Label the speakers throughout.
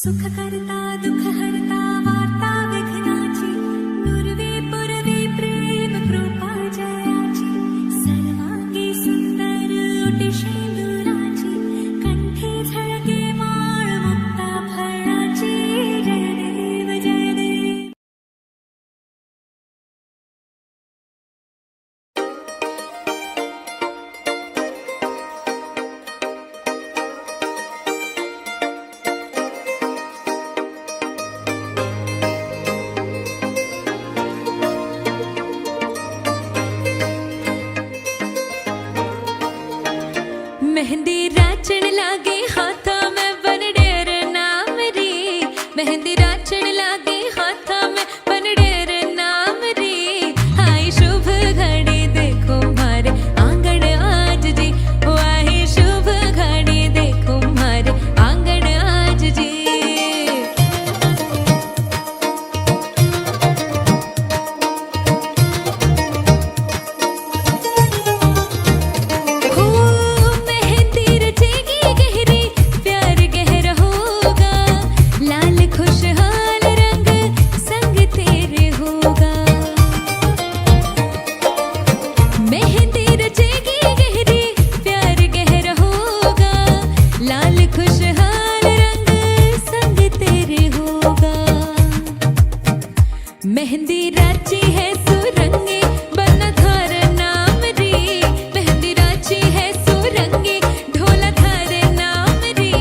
Speaker 1: सुख करता दुख हरता वार्ता विघ्नाची पूर्वी पूर्वी प्रेम कृपा जयाची सर्वांगी सुंदर ओटी शेंदुराची कंठी झळके माळ मुक्ता फळाची जय देव जय देव. मेहंदी राचण लागे हाथा में बनडेर नाम रे मेहंदी राचण लागे हाथा में बनडेर नाम रे आई शुभ घड़ी देखो मारे आंगन आज जी ओ आई शुभ घड़ी देखो मारे आंगन आज जी. मेहंदी राची है सुरंगे बना थार नाम रे मेहंदी राची है सुरंगे ढोला थार नाम रे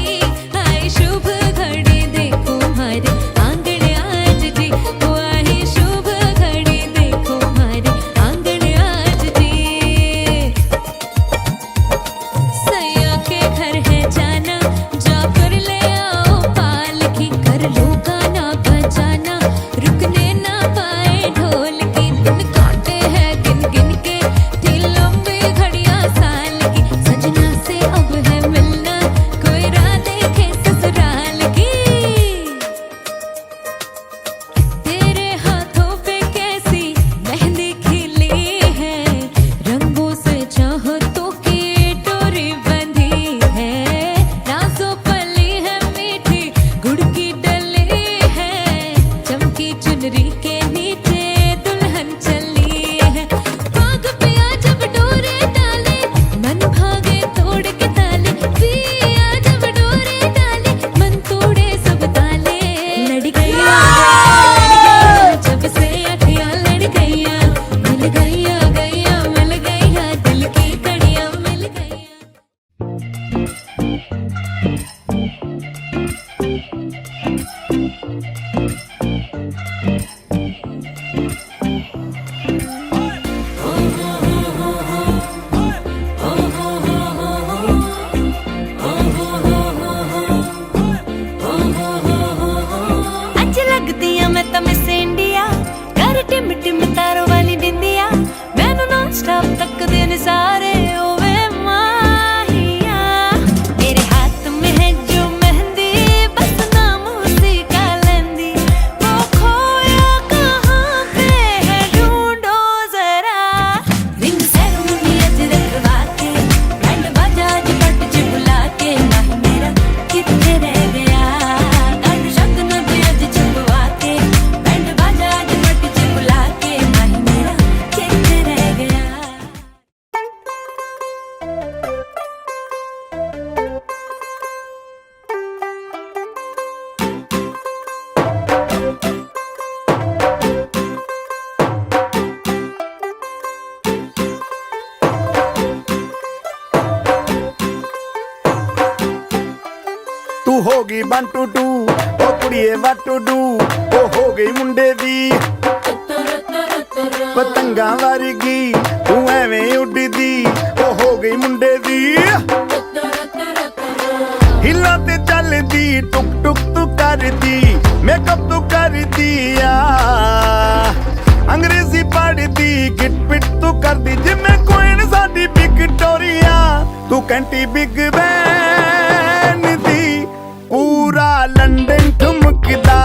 Speaker 1: आई शुभ घड़ी देखो मारे आंगन आज जी ओ आई शुभ घड़ी देखो मारे आंगन आज जी. सैया के घर है जाना जाकर ले आओ पालकी कर लो गाना बजाना रुकने ना ढोल की दिन काटे हैं गिन गिन के थी लंबी घड़ियां साल की सजना से अब है मिलना कोई राह देखे ससुराल की. तेरे हाथों पे कैसी मेहंदी खिली है रंगों से चाहतों की डोरी बंधी है रासों पली है मीठी गुड़ की डली है चमकी चुनरी के
Speaker 2: तू होगी 1 2 2 ओ कुड़िए what to do ओ हो गई मुंडे दी पतंगा वर्गी तू एवें उड़दी ओ हो गई मुंडे दी हिला ते चलदी टुक टुक तू करदी मेकअप तू करदी अंग्रेजी पढ़दी गिट पिट तू करदी जिमें क्वीन साडी विक्टोरिया तू कैंटी बिग बैन दी पूरा लंदन ठुमकदा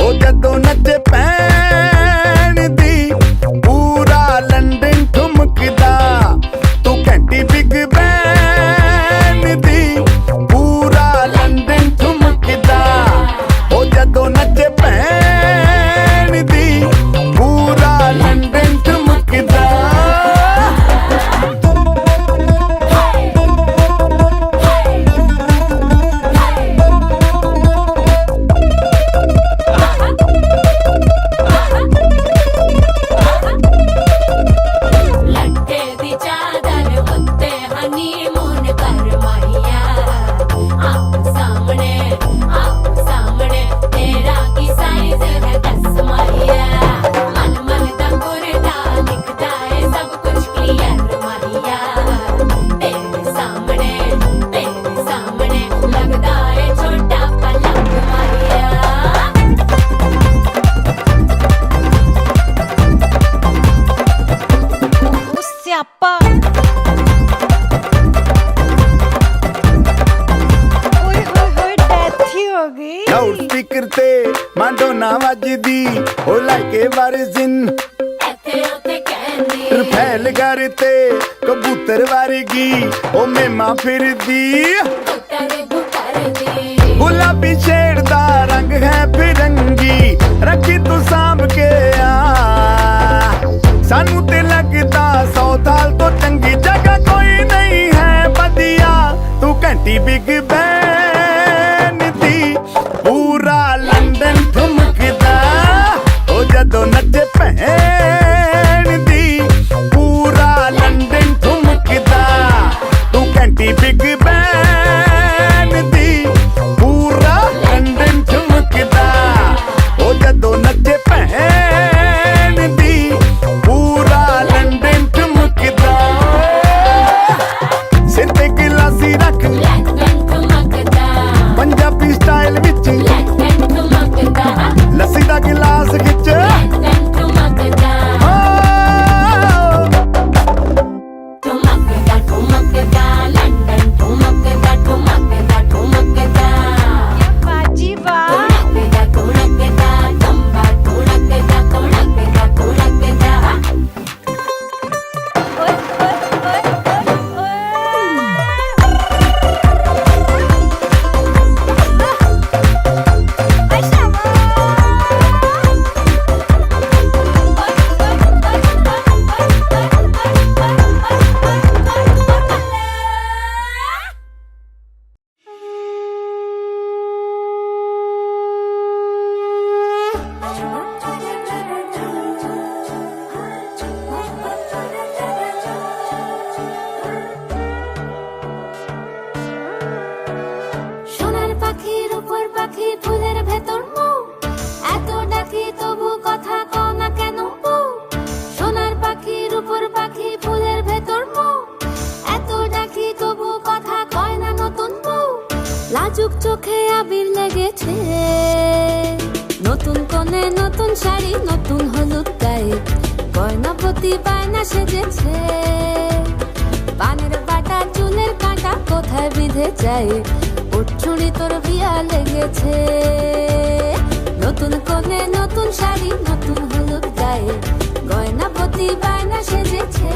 Speaker 2: ओ जदों नचे पैन दी पूरा लंदन ठुमकदा तू घंटी बिग बैन दी पूरा लंदन ठुमकदा.
Speaker 3: ਗਈ
Speaker 2: ਲਾਊਡ ਸਪੀਕਰ ਤੇ ਮਾਡੋਨਾ ਵੱਜਦੀ ਉਹ ਲਾਈਕੇ ਵਰਜ਼ਨ
Speaker 1: ਇੱਥੇ ਉੱਥੇ ਕਹਿੰਦੀ
Speaker 2: ਰਫੈਲ ਘਰ ਤੇ ਕਬੂਤਰ ਵਰਗੀ ਉਹ ਮੇਮਾ ਫਿਰਦੀ
Speaker 1: ਕਰਦੀ
Speaker 2: ਗੁਲਾਬੀ ਸ਼ੇਡ ਦਾ ਰੰਗ ਹੈ ਫਿਰੰਗੀ ਰੱਖੀ ਤੂੰ ਸਾਂਭ ਕੇ ਆ ਸਾਨੂੰ ਤੇ ਲੱਗਦਾ 100 ਸਾਲ ਤੋਂ ਚੰਗੀ ਜਗ੍ਹਾ ਕੋਈ ਨਹੀਂ ਹੈ ਵਧੀਆ ਤੂੰ ਘੰਟੀ ਬਿਗ ਬੈਨ ਦੀ ਪੂਰਾ ਲੰਡਨ ਠੁਮਕਦਾ ਉਹ ਜਦੋਂ ਨੱਚੇ ਭੈਣ ਦੀ ਪੂਰਾ ਲੰਡਨ ਠੁਮਕਦਾ ਤੂੰ ਘੰਟੀ ਬਿਗ ਬੈਨ ਦੀ ਪੂਰਾ ਲੰਡਨ ਠੁਮਕਦਾ ਉਹ ਜਦੋਂ ਨੱਚੇ ਭੈਣ ਦੀ ਪੂਰਾ ਲੰਡਨ ਠੁਮਕਦਾ ਸਿਰ ਤੇ ਗਿਲਾਸੀ ਰੱਖ
Speaker 1: ਲੰਡਨ ਠੁਮਕਦਾ
Speaker 2: ਪੰਜਾਬੀ ਸਟਾਈਲ ਵਿੱਚ
Speaker 1: ਲੰਡਨ ਠੁਮਕਦਾ
Speaker 2: ਲੱਸੀ ਦਾ ਗਿਲਾਸ ਖਿੱਚ
Speaker 1: ਲੰਡਨ ਠੁਮਕਦਾ ਠੁਮਕਦਾ ਠੁਮਕਦਾ ਲੰਡਨ ਠੁਮਕਦਾ ਠੁਮਕਦਾ ਠੁਮਕਦਾ
Speaker 3: ਬਾਜੀ ਵਾਹ
Speaker 1: ਠੁਮਕਦਾ ਠੁਮਕਦਾ ਟੰਬਾ ਠੁਮਕਦਾ ਠੁਮਕਦਾ ਠੁਮਕਦਾ
Speaker 3: ਓਏ ਓਏ ਓਏ ਓਏ ਸ਼ਾਮਾ
Speaker 1: সোনার পাখির উপর পাখি ফুলের ভেতর মৌ এত ডাকি তবু কথা কও না কেন বউ সোনার পাখির উপর পাখি ফুলের ভেতর মৌ এত ডাকি তবু কথা কয় না নতুন বউ লাজুক চোখে আবির লেগেছে নতুন কোণে নতুন শাড়ি নতুন হলুদ গায়ে গয়নাপতি বায়না সেজেছে পানের বাটা চুলের কাঁটা কোথায় বিঁধে যায় ওর চুড়ি তোর বিয়া লেগেছে নতুন কোণে নতুন শাড়ি নতুন হলুদ গায়ে গয়নাপতি বায়না সেজেছে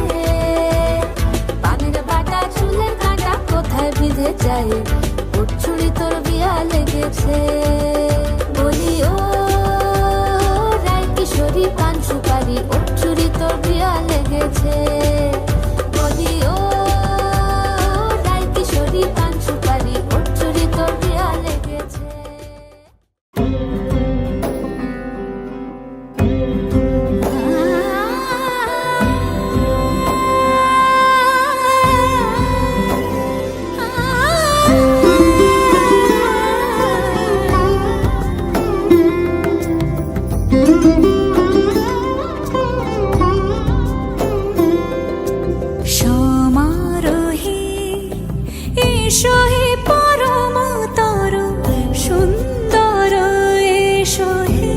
Speaker 1: পানের বাটা চুলের কাঁটা কোথায় বিঁধে যায় ওর চুড়ি তোর বিয়া লেগেছে বলি ও রায় কিশোরী পান সুপারি ওর চুড়ি তোর বিয়া লেগেছে বলি ও রায় কিশোরী পান সুপারি ওর চুড়ি তোর বিয়া লেগেছে
Speaker 4: সমারোহে এসো হে পরম তর সুন্দর এসো হে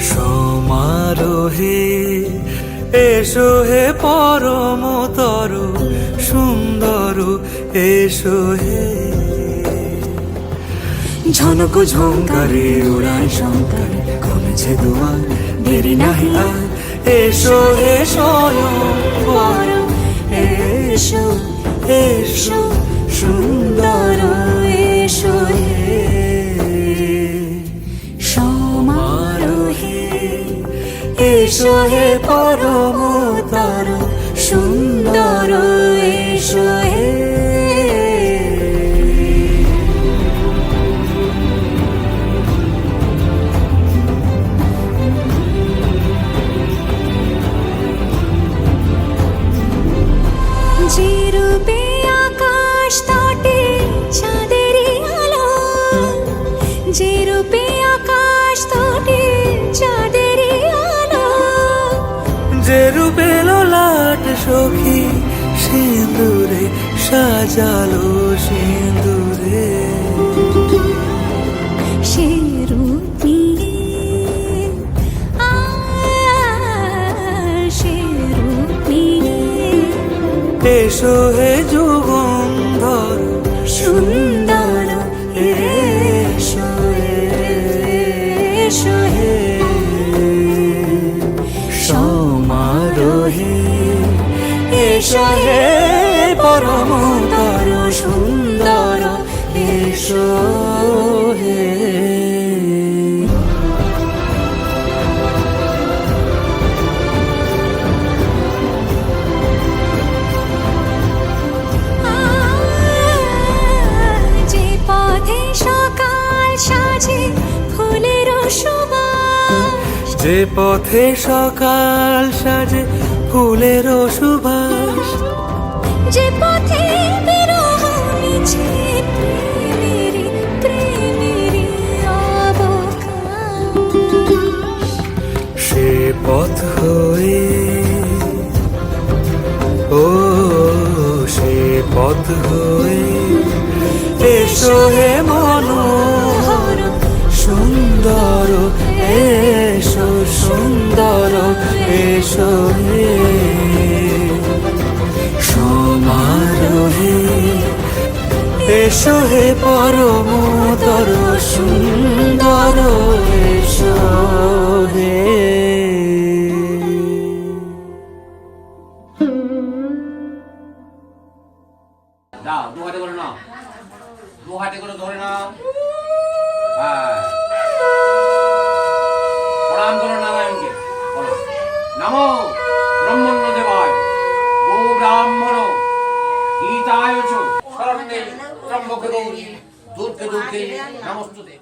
Speaker 5: সমারোহে এসো হে পরমতর সুন্দর এসো হে ঝনক ঝঙ্কারে উড়ায় শঙ্কার কমেছে দুয়ার দেরি নাহি আর এসো হে স্বয়ং পরম এসো এসো সুন্দর এসো হে সমারোহে এসো হে পরমতর সুন্দর এসো হে
Speaker 4: যে রূপে আকাশ তটে চাঁদেরই আলো যে রূপে আকাশ তটে চাঁদেরই আলো
Speaker 5: যে রূপে ললাট সখী সিঁদুরে সাজালো সিঁদুরে
Speaker 4: সে রূপ নিয়ে সে রূপ নিয়ে
Speaker 5: এসো হে যুগন্ধর
Speaker 4: সুন্দর
Speaker 5: যে পথে সকাল সাজে ফুলেরও সুবাস,
Speaker 4: যে পথে বিরহ মিছে প্রেমেরই প্রেমেরই অবকাশ,
Speaker 5: সে পথ হয়ে ও সে পথ হয়ে এসো হে মনোহর সুন্দর, এসো সুন্দর, এসো হে সমারোহে, এসো হে পরমতর সুন্দর, এসো হে।
Speaker 6: দাও, দু হাতে করে নাও, দু হাতে করে ধরে নাও। হ্যাঁ, প্রণাম করো নারায়ণকে। বলো, নমো ব্রহ্মণ্য দেবায়, গো ব্রাহ্মণ গীতায় চ শরণ্যে ত্র্যম্বকে গৌরী দুর্গে দুর্গে নমস্তুতে।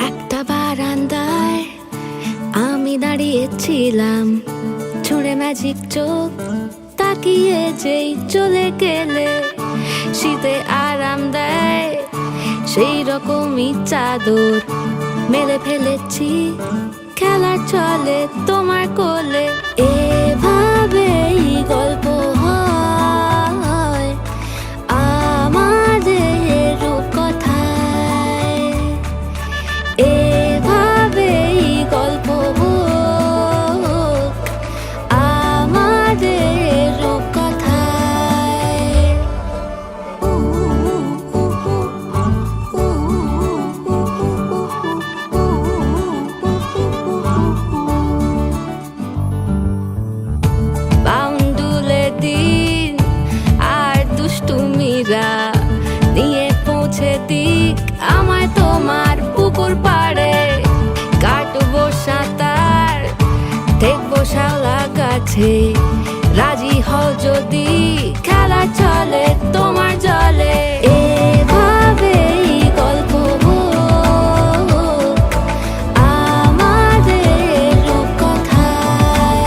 Speaker 1: একটা বারান্দায় আমি দাঁড়িয়েছিলাম, ছুঁড়ে ম্যাজিক চোখ তাকিয়ে যেই চলে গেলে, শীতে আরাম দেয় সেই রকমই চাদর মেলে ফেলেছি, খেলা চলে তোমার কোলে। এভাবেই গল্প হয় আমাদের রূপকথায়, এভাবেই গল্প হোক আমাদের রূপকথায়। বাউন্ডুলে দিন আর দুষ্টুমিরা নিয়ে পৌঁছে দিক আমায় তোমার পুকুর পাড়ে, কাটবো সাঁতার দেখবো শাওলা গাছে, রাজি হও যদি খেলা চলে তোমার জলে। এভাবেই গল্প হোক আমাদের রূপকথায়,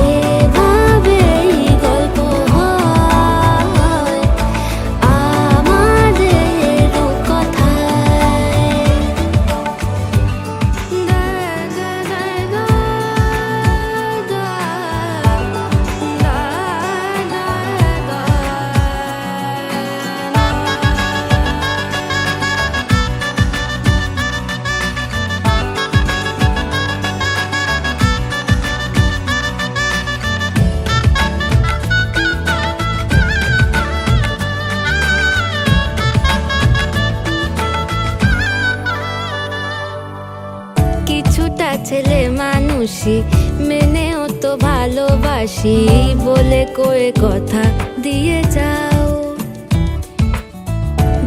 Speaker 1: এভাবেই গল্প হয় আমাদের রূপকথায়। কিছুটা ছেলে মানুষই মেনেও তো ভালোবাসি, বলে কয়ে কথা দিয়ে যাও।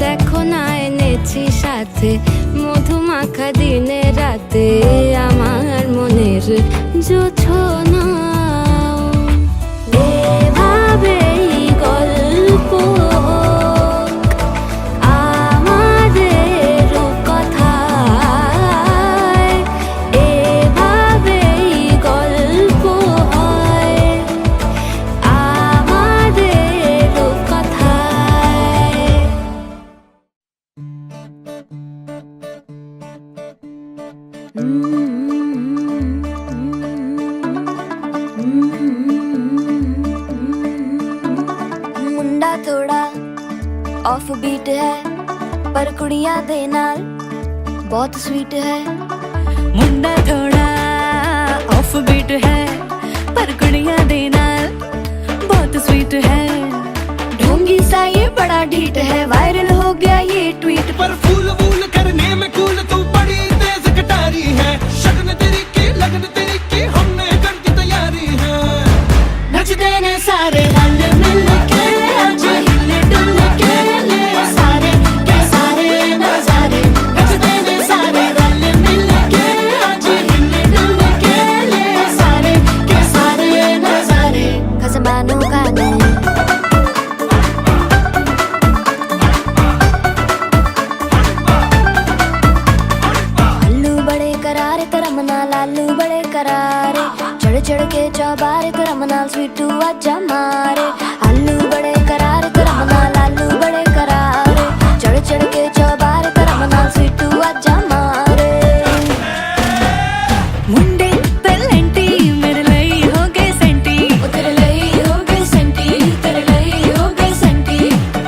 Speaker 1: দেখো না এনেছি সাথে মধুমাখা দিনে রাতে, আমার মনের জোছনা। এভাবেই গল্প আমাদের রূপকথায়, এভাবেই গল্প হয় আমাদের রূপকথায়।
Speaker 7: मुंडा थोड़ा ऑफ बीट है पर कुड़ियां दे नाल बहुत स्वीट है।
Speaker 4: मुंडा थोड़ा ऑफ बीट है पर कुड़ियां दे नाल बहुत स्वीट है।
Speaker 7: ढोंगी सा ये बड़ा ढीठ है, वायरल हो गया ये ट्वीट।
Speaker 8: पर फूल वूल करने में कूल तू बड़ी तेज कटारी है, शगन तेरी की लगन तेरी की हमने कर दी तैयारी है।
Speaker 7: नच देने सारे रल मिल के आज हिले डुल के धर्म नाल स्वीटू आजा मारे आलू बड़े करार धर्म नाल आलू बड़े करारे चढ़ चढ़ के चौबार धर्म नाल स्वीटू आजा मारे
Speaker 4: मुंडे पेलेंटी मेरे ਲਈ ਹੋ ਗਏ ਸੈਂਟੀ
Speaker 7: ओ तेरे लिए हो गए सेंटी तेरे लिए हो गए सेंटी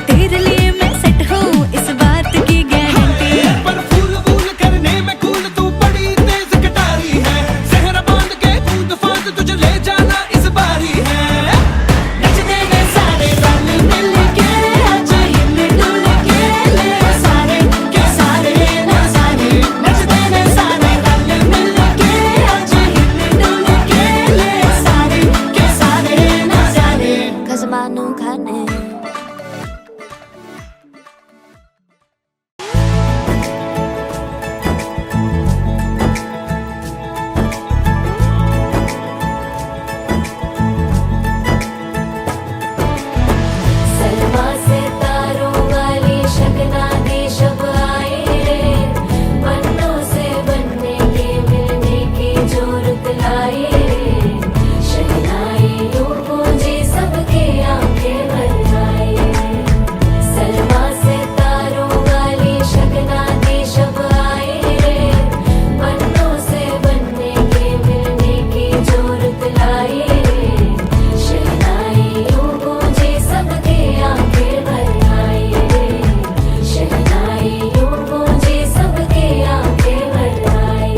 Speaker 4: तेरे लिए मैं सेट हूँ इस बात की गारंटी
Speaker 8: पर फूल फूल करने में कूल तू बड़ी तेज कटारी है सहरा बांध के कूद फांद तुझे ले जाना इस बारी है
Speaker 4: नचते ने सारे रल मिल के आज हिल डुल के ले सारे के सारे ना सारे नचते ने सारे रल मिल के आज हिल डुल के ले सारे के सारे ना सारे
Speaker 7: खजमानू खाने
Speaker 1: सलमा से तारों वाली शगना दी शब आए रे मन्नों से बनने के मिलने की जोरत लाए रे शहनाई यूं गूंजी सबके आंखें भर आए सलमा से तारों वाली शगना दी शब आए रे मन्नों से बनने के मिलने की जोरत लाए रे शहनाई यूं गूंजी सबके आंखें भर आए शहनाई यूं गूंजी सबके आंखें भर आए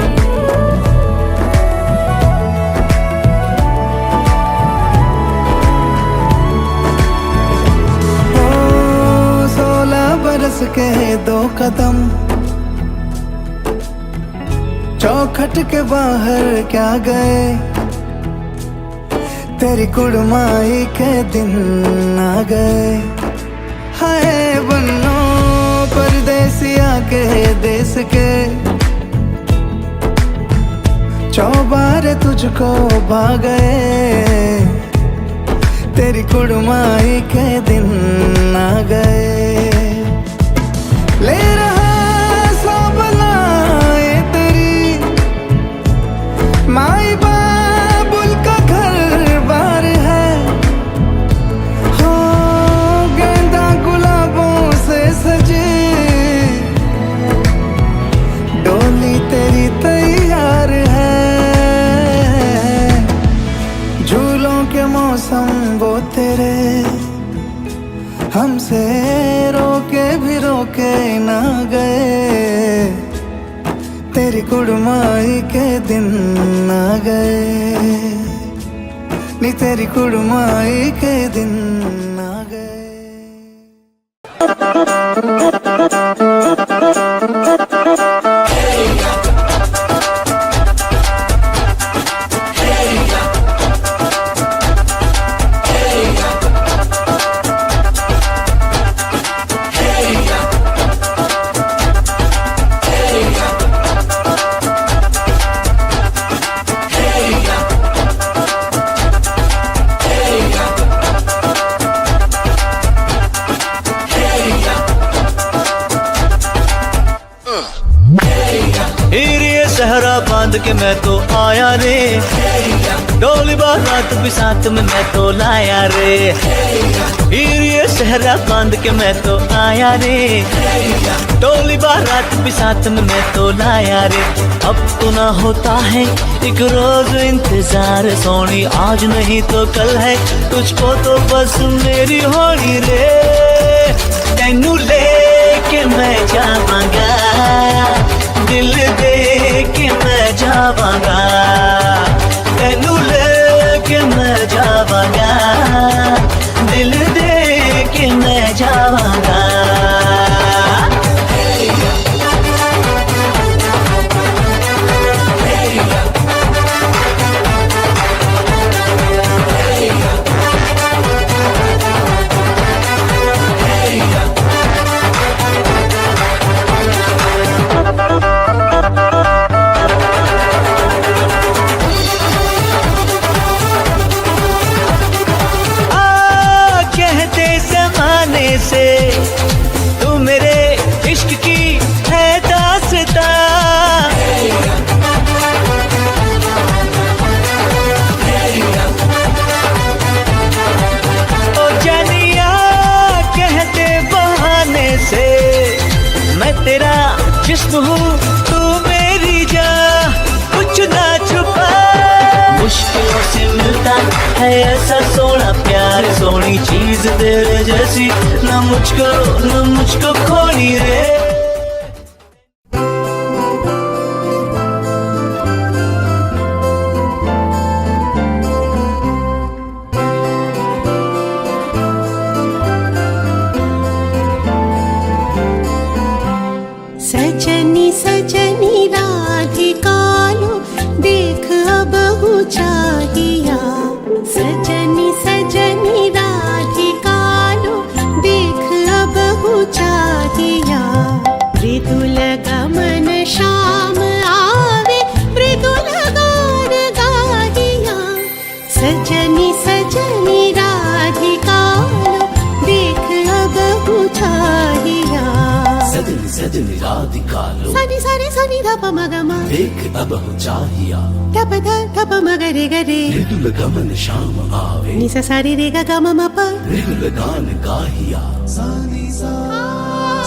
Speaker 5: ओ 16 बरस के 2 कदम चौखट के बाहर क्या गए तेरी कुड़माई के दिन आ गए हाय बन्नो परदेसिया के देश के चौबारे तुझको भा गए तेरी कुड़माई के दिन आ गए ले रहा सब लाए तेरी माई बाबुल का घर बार है हो गेंदा गुलाबों से सजी डोली तेरी तैयार है झूलों के मौसम वो तेरे हमसे रोके भी रोके ना गए तेरी कुड़माई के दिन आ गए नी तेरी कुड़माई के दिन आ गए
Speaker 9: हीरे सहरा बांध के मैं तो आया रे डोली बारात भी साथ में मैं तो लाया रे हीरे सहरा बांध के मैं तो आया रे डोली बारात भी साथ में मैं तो लाया रे अब तो ना होता है एक रोज इंतजार सोनी आज नहीं तो कल है तुझको तो बस मेरी होली रे तेनू लेके मैं जावांगा दिल दे के मैं जावांगा तेनू लेके मैं जावांगा दिल दे के मैं जावांगा से तू मेरे इश्क की है दास्तां है ऐसा सोना प्यार, सोनी चीज तेरे जैसी ना मुझको खोनी रे।
Speaker 4: सजनी सजनी राधिकालो देख अब चाहिया। सजनी सजनी राधिकालो देख अब चाहिया। मृदुल गमन श्याम आवे मृदुल गान गाहिया। सजनी सजनी राधिकालो देख अब चाहिया।
Speaker 8: सजनी सजनी राधिकालो
Speaker 4: सनी सनी सनी धप मगमा
Speaker 8: देख अब हो चाहिया।
Speaker 4: धप धप मगरे गरे
Speaker 8: मृदुल गमन श्याम आवे
Speaker 4: निसा सारी रे गा गा मम प
Speaker 8: मृदुल गान गाहिया।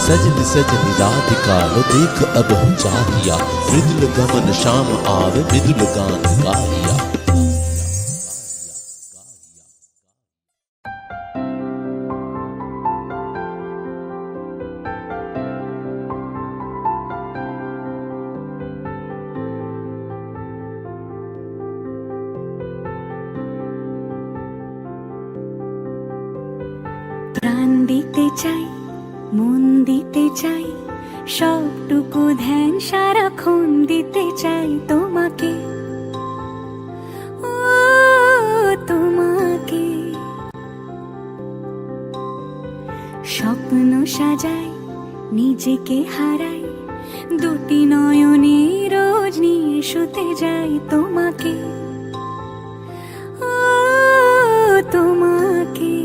Speaker 8: सजनी सजनी राधिकालो देख अब हो चाहिया। मृदुल गमन श्याम आवे मृदुल गान गाहिया।
Speaker 1: প্রাণ দিতে চাই, মন দিতে চাই, সবটুকু ধ্যান সারাক্ষণ দিতে চাই তোমাকে, ও তোমাকে। স্বপ্ন সাজাই, নিজেকে হারাই, দুটি নয়নে রোজ নিয়ে শুতে যাই তোমাকে, ও তোমাকে।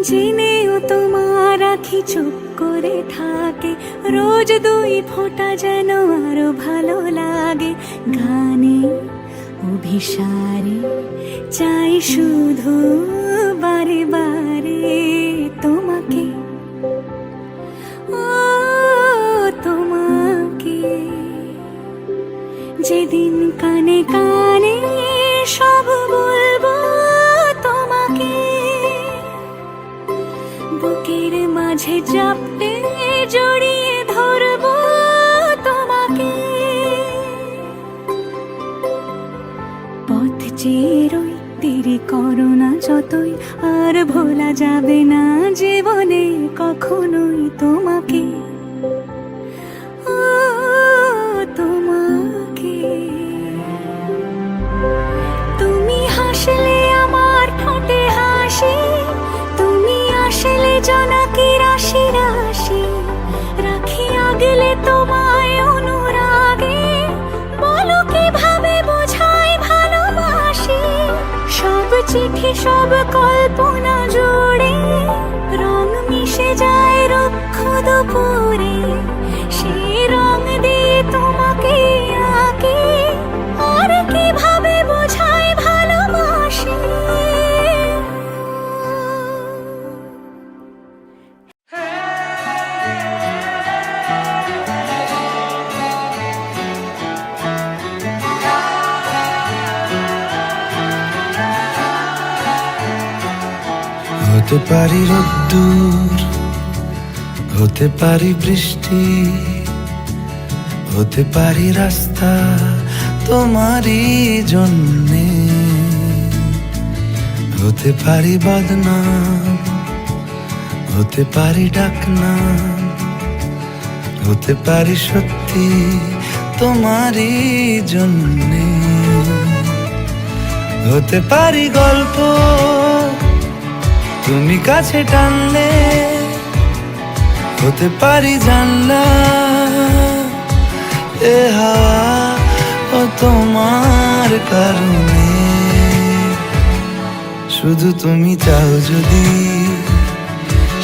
Speaker 1: জেনেও তোমার আখি চুপ করে থাকে, রোজ দুই ফোঁটা যেন আরো ভালো লাগে। গানে অভিসারে চাই শুধু বারে বারে তোমাকে, ও তোমাকে। যেদিন কানে কানে সব বলবো তোমাকে, বুকের মাঝে চাপতে জড়িয়ে ধরবো তোমাকে। পথ চেয়ে রই, দেরি করো না যতই, আর ভোলা যাবে না জীবনে কখনোই তোমাকে, ও তোমাকে। তুমি হাসলে আমার ঠোঁটে হাসি, তুমি আসলে জোনাকি রাশি রাশি, রাখি আগলে তোমায় অনুরাগে, বলো কিভাবে বোঝাই ভালোবাসি। সব চিঠি সব কল্পনা জুড়ে রং মিশে যায় রুক্ষ দুপুরে, সেই রং দিয়ে তোমাকে আঁকি, আর কিভাবে বোঝাই ভালোবাসি।
Speaker 5: হতে পারি রোদ্দুর, হতে পারি বৃষ্টি, হতে পারি রাস্তা তোমারই জন্যে, হতে পারি বদনাম, হতে পারি ডাকনাম, হতে পারি সত্যি তোমারই জন্যে, হতে পারি গল্প তুমি কাছে টানলে, হতে পারি জানলা এ হাওয়া ও তোমার কারণে। শুধু তুমি চাও যদি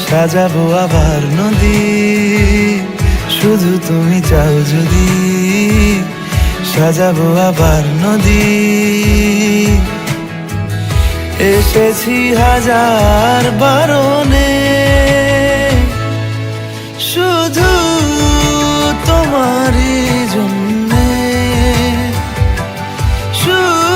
Speaker 5: সাজাবো আবার নদী, শুধু তুমি চাও যদি সাজাবো আবার নদী। এসেছি হাজার বারণে শুধু তোমারই জন্যে, শুধু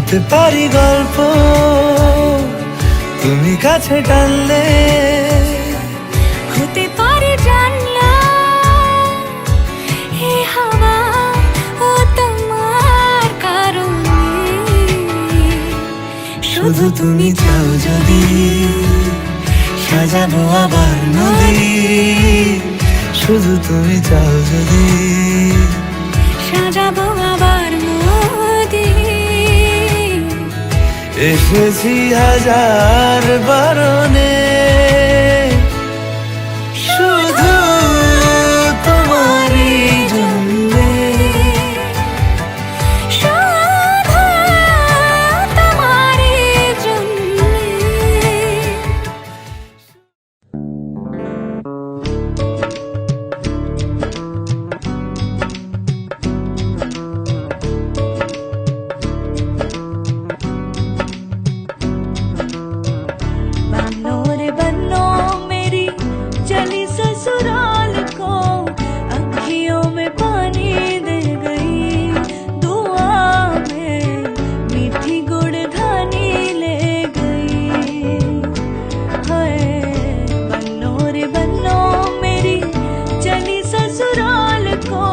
Speaker 5: হতে পারি গল্প তুমি কাছে টানলে,
Speaker 1: হতে পারে জানলা হে হাওয়া ও তোমার কারণে,
Speaker 5: শুধু তুমি চাও যদি সাজাবো আবার নদী, শুধু তুমি চাও যদি
Speaker 1: সাজাবো আবার নদী।
Speaker 5: এসেছি হাজার বারণে, শুধু তোমারই জন্যে,
Speaker 1: শুধু তোমারই জন্যে। बन्नो रे बन्नो मेरी चली ससुराल को, अखियों में पानी दे गई, दुआ में मीठी गुड़धानी ले गई। हाय बन्नो रे बन्नो मेरी चली ससुराल को,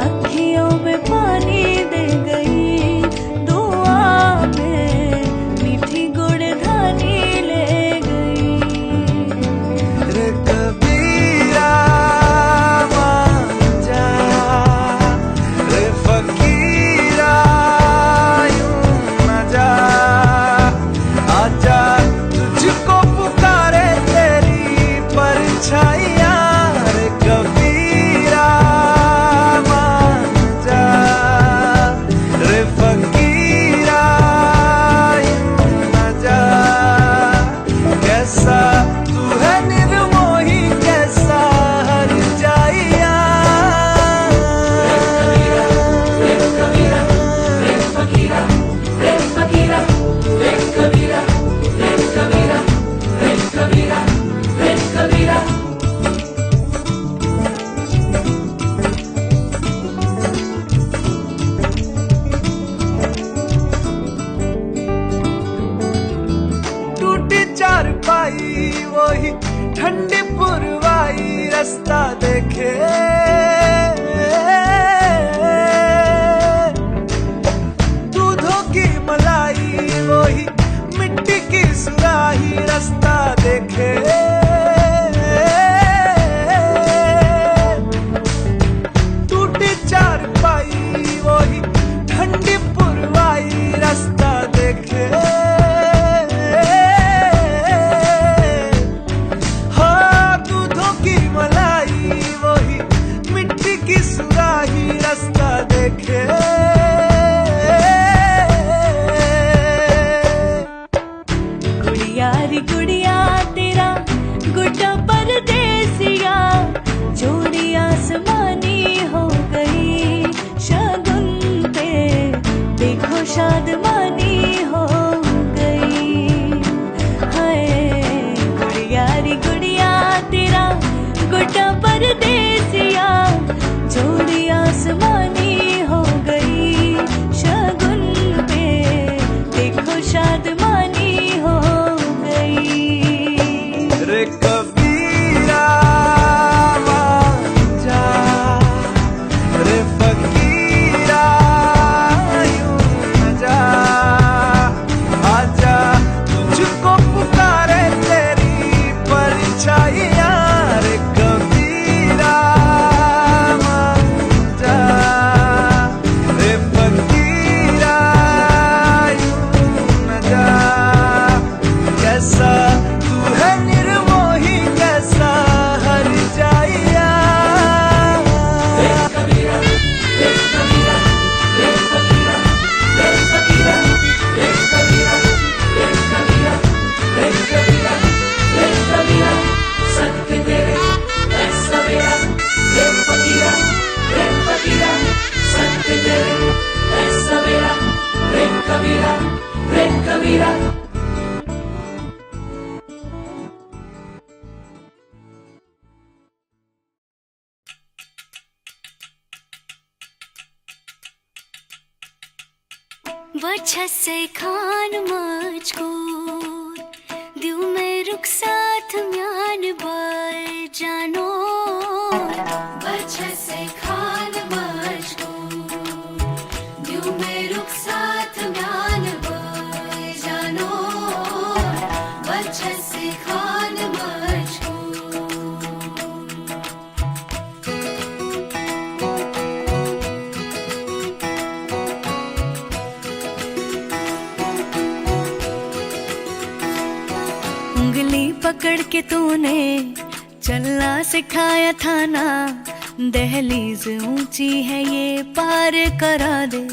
Speaker 1: अखियों में पानी दे गई, दुआ में मीठी गुड़धानी ले गई।
Speaker 5: रे कबीरा मान जा, रे फकीरा यूं न जा, आजा तुझको पुकारे तेरी परछाइयाँ, रे कबीरा मान जा, रे फकीरा यूं न जा, कैसा तू है निर्मोही कैसा हर जाइया। टूटी चारपाई वही ठंडी पुरवाई, रास्ता देखे दूधों की मलाई वही मिट्टी की सुराही, रास्ता देखे टूटी चारपाई वही ठंडी पुरवाई, रास्ता देखे हाँ दूधों की मलाई वही मिट्टी की सुराही, रास्ता देखे
Speaker 1: गुड़िया रे गुड़िया तेरा गुड्डा परदेसिया, जोड़ी आसमानी हो गई, शगुन पे देखो शादमानी हो गई। हाय गुड़िया रे गुड़िया तेरा गुड्डा परदेसिया, जोड़ी आसमानी हो गई, शगुन पे देखो शादमानी हो गई।
Speaker 5: रे कबीरा मान जा, रे फकीरा यूं न जा, आजा तुझको पुकारे तेरी परछाइयाँ, रे कबीरा मान जा, रे फकीरा यूं न जा, कैसा तू है निर्मोही कैसा हर जाइया।
Speaker 7: बचत से खान मुझको दिल में रुक साथ म्यान बाय जानो बचत से खान मुझको दिल में रुक साथ म्यान बाय जानो बचत से खान मुझको उंगली पकड़ के तूने चलना सिखाया था ना दहलीज ऊंची है ये पार करा दे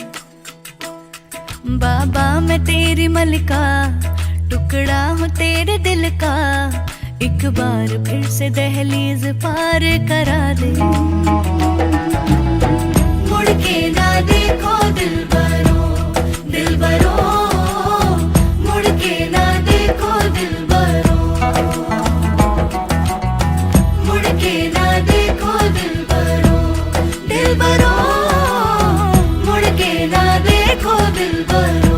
Speaker 7: बाबा मैं तेरी मलिका टुकड़ा हूँ तेरे दिल का एक बार फिर से दहलीज पार करा दे मुड़ के ना देखो दिलबरो दिलबरो मुड़ के ना देखो दिलबरो मुड़ के ना देखो दिलबरो दिलबरो मुड़ के ना देखो दिलबरो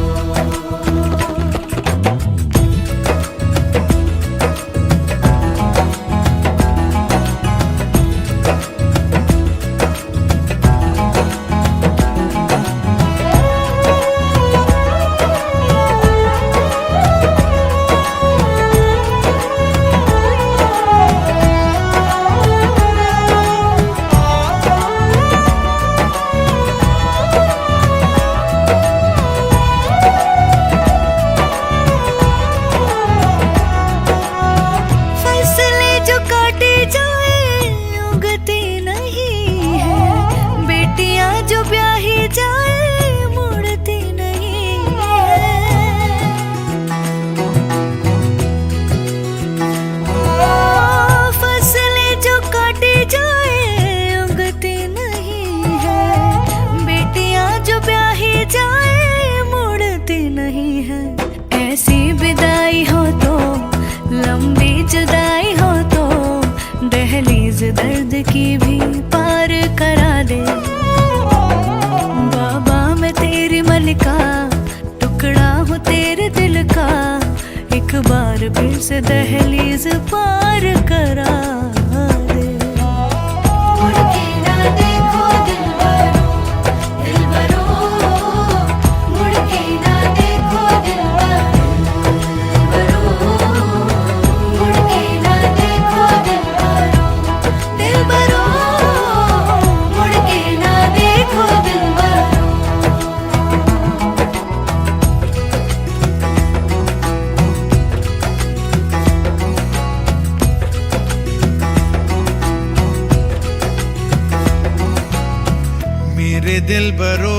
Speaker 7: दर्द की भी पार करा दे बाबा मैं तेरी मलिका टुकड़ा हूँ तेरे दिल का एक बार फिर से दहलीज पार करा दे मुड़ के ना देखो दिलबरो दिलबरो मुड़ के ना देखो दिलबरो मुड़ के ना देखो दिलबरो दिलबरो मुड़ के ना देखो दिलबरो
Speaker 5: मेरे दिलबरो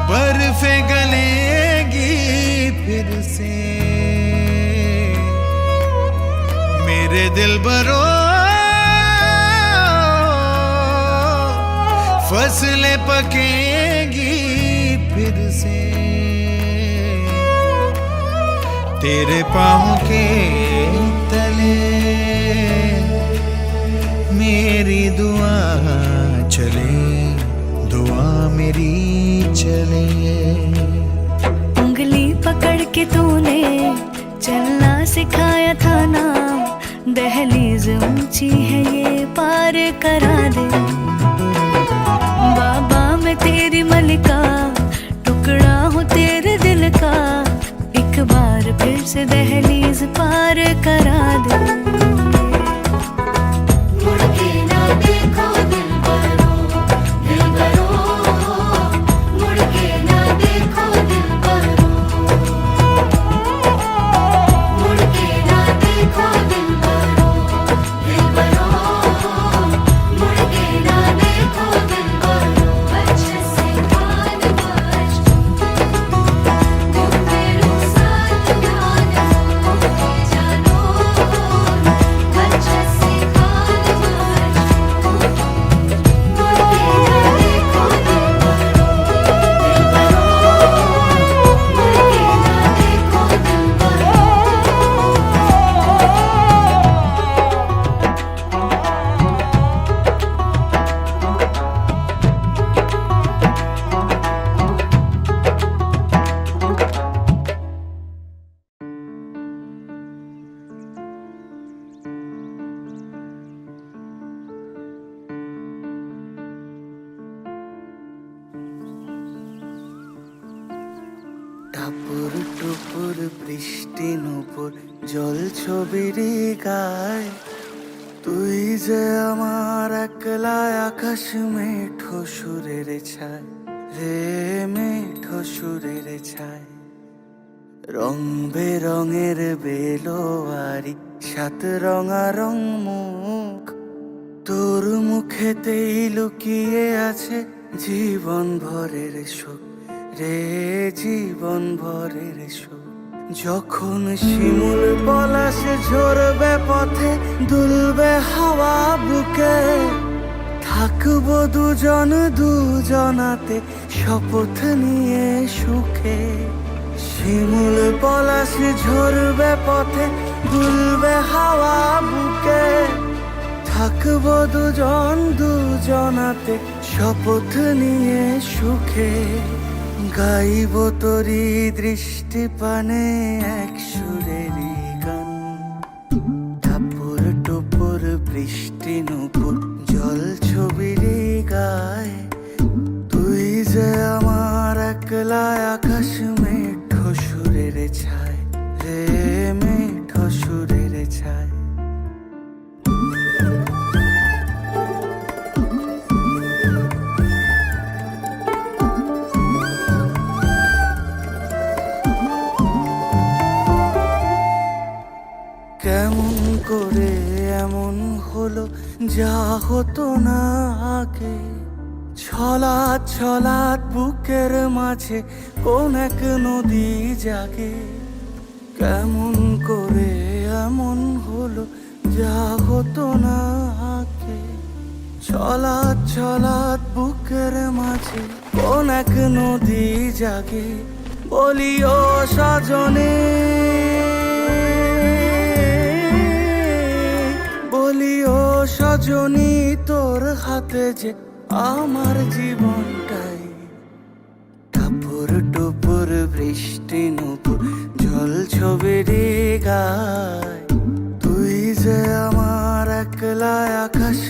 Speaker 5: बर्फे गलेगी फिर से मेरे दिलबरो फसलें पकेगी फिर से तेरे पाँव के तले मेरी दुआ चले दुआ मेरी चले उंगली पकड़ के तूने चलना सिखाया था ना दहलीज ऊंची है ये पार करा दे बाबा मैं तेरी मलिका टुकड़ा हूँ तेरे दिल का एक बार फिर से दहलीज पार करा दे मुड़ के ना देखो दिलबरो दिलबरो मुड़ के ना देखो दिलबरो मुड़ के ना देखो दिलबरो दिलबरो मुड़ के ना
Speaker 2: টাপুর টুপুর বৃষ্টি নুপুর জল ছবির গায়, তুই যে আমার একলা আকাশ মেঠো সুরের ছায় রে, মেঠো সুরের ছায়। রং বেরঙের বেলোয়ারি সাত রঙারং মুখ, তোর মুখেতেই লুকিয়ে আছে জীবন ভরের সুখ রে, জীবন ভরের সুখ। যখন শিমুল পলাশ ঝরবে পথে দুলবে হাওয়া বুকে, থাকবো দুজন দুজনাতে শপথ নিয়ে সুখে। শিমুল পলাশ ঝরবে পথে দুলবে হাওয়া বুকে, থাকবো দুজন দুজনাতে শপথ নিয়ে সুখে। গাইব তোরি দৃষ্টি পানে এক সুরেরই গান, টাপুর টুপুর বৃষ্টি নুপুর জল ছবির গায়, তুই যে আমার একলা আকাশ মেঠো সুরের ছায় রে, মেঠো সুরের ছায়। কেমন করে এমন হলো যা হতো না আগে, ছলাৎ ছলাৎ বুকের মাঝে কোন এক নদী জাগে। কেমন করে এমন হলো যা হতো না আগে, ছলাৎ ছলাৎ বুকের মাঝে কোন এক নদী জাগে। বলি ও সজনে, বলি ও সজনী, তোর হাতে যে আমার জীবনটাই। টাপুর টুপুর বৃষ্টি নুপুর জল ছবির গায়, তুই যে আমার একলা আকাশ